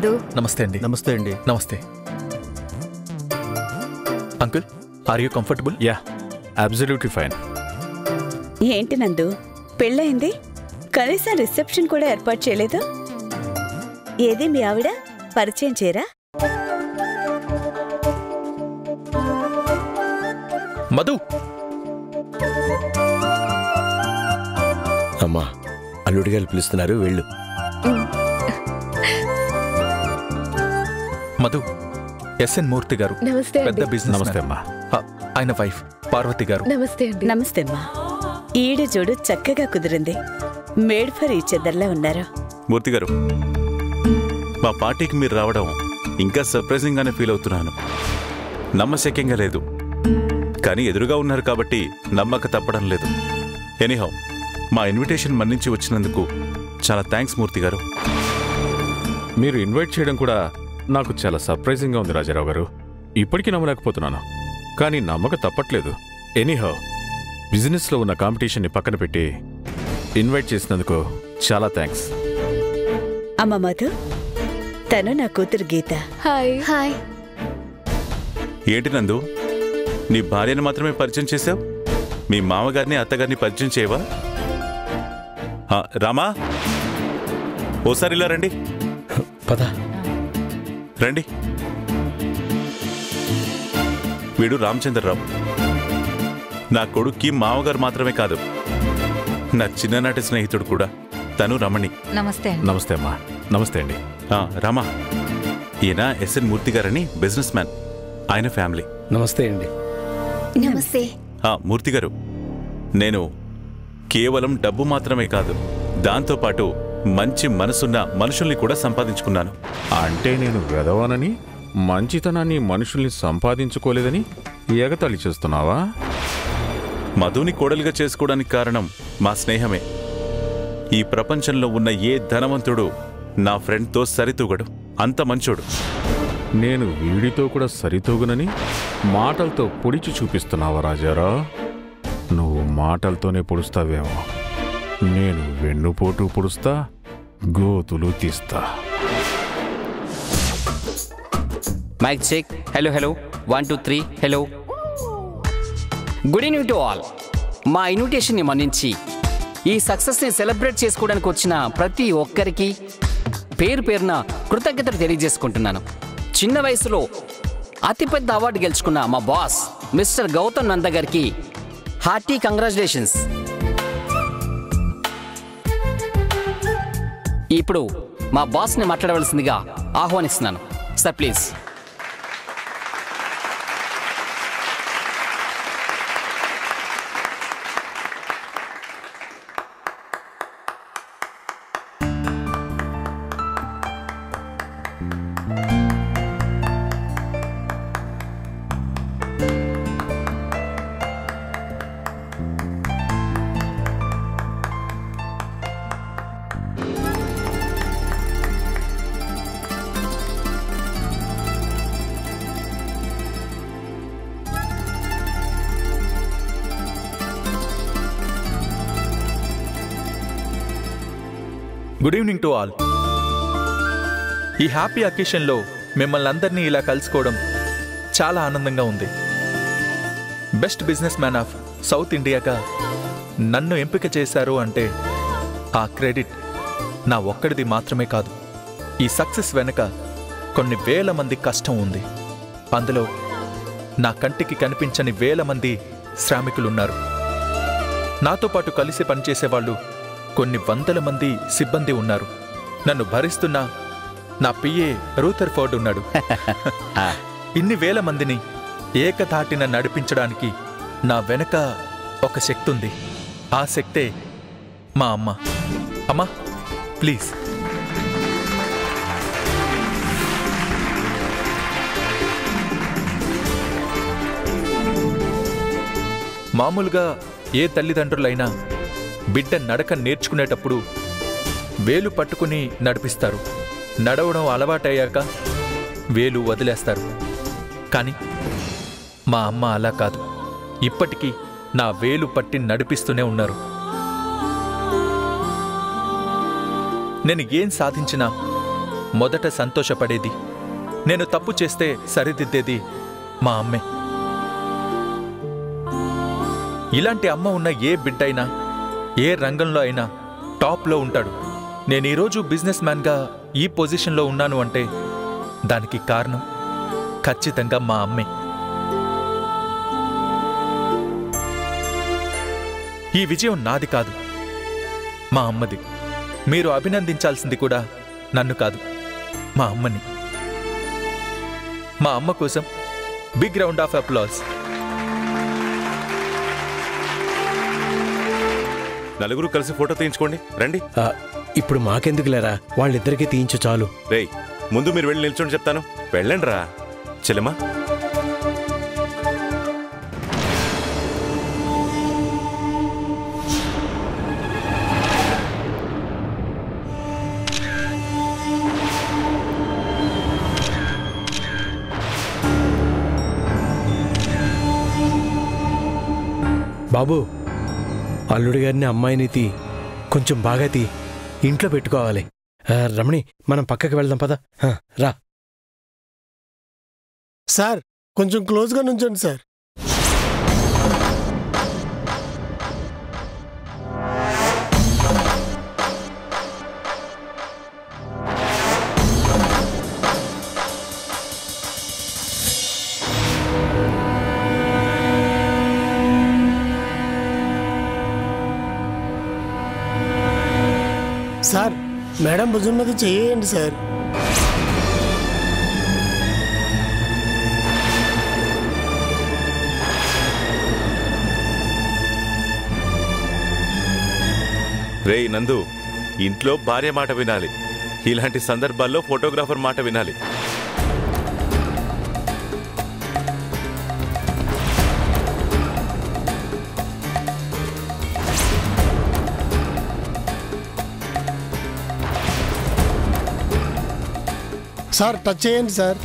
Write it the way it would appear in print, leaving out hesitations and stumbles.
నందు. నమస్తే అండి. నమస్తే అండి. నమస్తే uncle. Are you comfortable? Ya, absolutely fine. ఏంటి నందు, పెళ్ళయింది, కనీసం రిసెప్షన్ కూడా ఏర్పాటు చేయలేదు? ఏది మీ ఆవిడ పరిచయం చేయరా? మధు. అమ్మా, అల్లుడి గారు పిలుస్తున్నారు, వెళ్ళు. మధు, ఎస్ఎన్ మూర్తి గారు, నమస్తే అండి. పెద్ద బిజినెస్. నమస్తే అమ్మా. ఆయన వైఫ్ పార్వతి గారు. నమస్తే అండి. నమస్తే అమ్మా. ఈడ జోడు చక్కగా కుదిరింది. మేడ్ ఫర్ ఈచ్ అదర్లా ఉన్నారు. మూర్తి గారు, మా పార్టీకి మీరు రావడం ఇంకా సర్ప్రైజింగ్ గానే ఫీల్ అవుతున్నాను. నమ్మశక్యంగా లేదు, కానీ ఎదురుగా ఉన్నారు కాబట్టి నమ్మక తప్పడం లేదు. ఎనీహౌ, మా ఇన్విటేషన్ మన్నించి వచ్చినందుకు చాలా థ్యాంక్స్ మూర్తి గారు. మీరు ఇన్వైట్ చేయడం కూడా నాకు చాలా సర్ప్రైజింగ్గా ఉంది రాజారావు గారు. ఇప్పటికీ నమ్మలేకపోతున్నాను, కానీ నమ్మక తప్పట్లేదు. ఎనీహౌ, బిజినెస్లో ఉన్న కాంపిటీషన్ని పక్కన పెట్టి ఇన్వైట్ చేసినందుకు చాలా థ్యాంక్స్. అమ్మ మధు, తను నా కూతురు గీత. హాయ్. హాయ్. ఏంటి నందు, నీ భార్యను మాత్రమే పరిచయం చేశావు? మీ మామగారిని అత్తగారిని పరిచయం చేయవా? రామా, ఓసారి ఇలా రండి. పద. రండి. వీడు రామచంద్రరావు, నా కొడుక్కి మామగారు మాత్రమే కాదు, నా చిన్ననాటి స్నేహితుడు కూడా. తను రమణి. నమస్తే. నమస్తే అమ్మా. నమస్తే అండి. రామా, ఈయన ఎస్ఎన్ మూర్తి గారని బిజినెస్ మ్యాన్, ఆయన ఫ్యామిలీ. నమస్తే అండి. నమస్తే. మూర్తి గారు, నేను కేవలం డబ్బు మాత్రమే కాదు, దాంతోపాటు మంచి మనసున్న మనుషుల్ని కూడా సంపాదించుకున్నాను. అంటే నేను వెదవనని, మంచితనాన్ని మనుషుల్ని సంపాదించుకోలేదని ఎగతాళి చేస్తున్నావా? మధుని కోడలుగా చేసుకోవడానికి కారణం మా స్నేహమే. ఈ ప్రపంచంలో ఉన్న ఏ ధనవంతుడు నా ఫ్రెండ్తో సరితూగడు, అంత మంచోడు. నేను వీడితో కూడా సరితూగునని మాటలతో పొడిచి చూపిస్తున్నావా రాజారా? నువ్వు మాటలతోనే పొడుస్తావేమో, నేను వెన్నుపోటు పొడుస్తా, గోతులు తీస్తా. Mike check. Hello hello, 1 2 3. Hello, good evening to all. మా ఇన్విటేషన్ని మన్నించి ఈ సక్సెస్ని సెలబ్రేట్ చేసుకోవడానికి వచ్చిన ప్రతి ఒక్కరికి పేరు పేరున కృతజ్ఞతలు తెలియజేసుకుంటున్నాను. చిన్న వయసులో అతిపెద్ద అవార్డు గెలుచుకున్న మా బాస్ మిస్టర్ గౌతమ్ నంద గారికి హార్టీ కంగ్రాచులేషన్స్. ఇప్పుడు మా బాస్ని మాట్లాడవలసిందిగా ఆహ్వానిస్తున్నాను. Sir please. Good evening to all. ఈ హ్యాపీ అకేషన్లో మిమ్మల్ని అందరినీ ఇలా కలుసుకోవడం చాలా ఆనందంగా ఉంది. Best businessman of south ఇండియాగా నన్ను ఎంపిక చేశారు అంటే ఆ క్రెడిట్ నా ఒక్కడిది మాత్రమే కాదు. ఈ సక్సెస్ వెనుక కొన్ని వేల మంది కష్టం ఉంది. అందులో నా కంటికి కనిపించని వేల మంది శ్రామికులున్నారు. నాతో పాటు కలిసి పనిచేసేవాళ్ళు కొన్ని వందల మంది సిబ్బంది ఉన్నారు. నన్ను భరిస్తున్న నా పిఏ రూథర్ఫోర్డ్ ఉన్నాడు. ఇన్ని వేల మందిని ఏకధాటిన నడిపించడానికి నా వెనక ఒక శక్తి ఉంది. ఆ శక్తే మా అమ్మ. అమ్మా, ప్లీజ్. మామూలుగా ఏ తల్లిదండ్రులైనా బిడ్డ నడక నేర్చుకునేటప్పుడు వేలు పట్టుకుని నడిపిస్తారు. నడవడం అలవాటయ్యాక వేలు వదిలేస్తారు. కానీ మా అమ్మ అలా కాదు. ఇప్పటికీ నా వేలు పట్టి నడిపిస్తూనే ఉన్నారు. నేను ఏం సాధించినా మొదట సంతోషపడేది, నేను తప్పు చేస్తే సరిదిద్దేది మా అమ్మే. ఇలాంటి అమ్మ ఉన్న ఏ బిడ్డైనా ఏ రంగంలో అయినా టాప్లో ఉంటాడు. నేను ఈరోజు బిజినెస్ మ్యాన్గా ఈ పొజిషన్లో ఉన్నాను అంటే దానికి కారణం ఖచ్చితంగా మా అమ్మే. ఈ విజయం నాది కాదు, మా అమ్మది. మీరు అభినందించాల్సింది కూడా నన్ను కాదు, మా అమ్మని. మా అమ్మ కోసం బిగ్ రౌండ్ ఆఫ్ అప్లాస్. నలుగురు కలిసి ఫోటో తీయించుకోండి, రండి. ఇప్పుడు మాకెందుకు లేరా, వాళ్ళిద్దరికీ తీయించు చాలు. రేయ్, ముందు మీరు వెళ్ళి నిల్చోండి, చెప్తాను. వెళ్ళండి రా చెల్లెమ్మా. బాబు, అల్లుడి గారిని అమ్మాయిని కొంచెం బాగా ఇంట్లో పెట్టుకోవాలి. రమణి, మనం పక్కకి వెళ్దాం పద. రా సార్, కొంచెం క్లోజ్గా నుంచండి సార్. సార్, మేడం భుజం మీద చెయ్యండి సార్. రేయ్ నందు, ఇంట్లో భార్య మాట వినాలి. ఇలాంటి సందర్భాల్లో ఫోటోగ్రాఫర్ మాట వినాలి. సార్, టచ్ చేయండి సార్.